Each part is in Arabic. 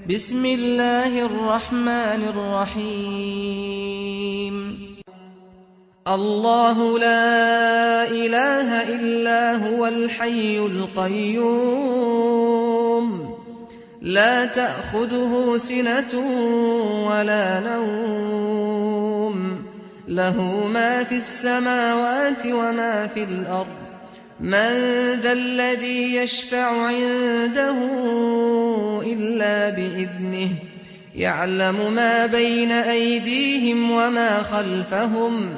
بسم الله الرحمن الرحيم الله لا إله إلا هو الحي القيوم لا تأخذه سنة ولا نوم له ما في السماوات وما في الأرض من ذا الذي يشفع عنده إلا بإذنه يعلم ما بين أيديهم وما خلفهم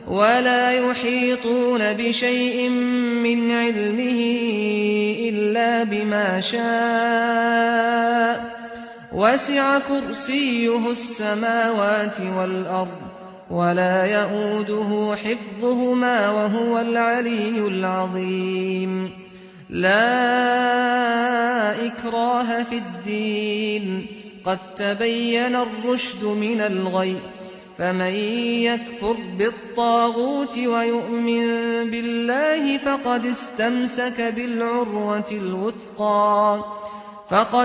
ولا يحيطون بشيء من علمه إلا بما شاء وسع كرسيه السماوات والأرض ولا يئوده حفظهما وهو العلي العظيم لا إكراه في الدين قد تبين الرشد من الغي فمن يكفر بالطاغوت ويؤمن بالله فقد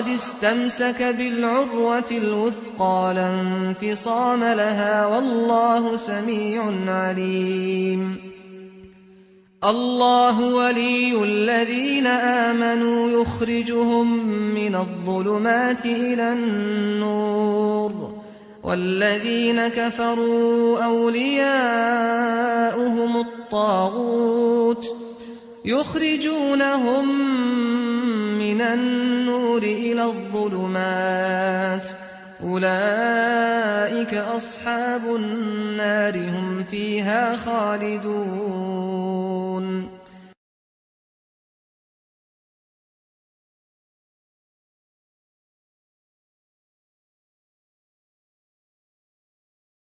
استمسك بالعروة الوثقى لا انفصام لها والله سميع عليم الله ولي الذين آمنوا يخرجهم من الظلمات إلى النور والذين كفروا أولياؤهم الطاغوت يخرجونهم من النور إلى الظلمات أولئك أصحاب النار هم فيها خالدون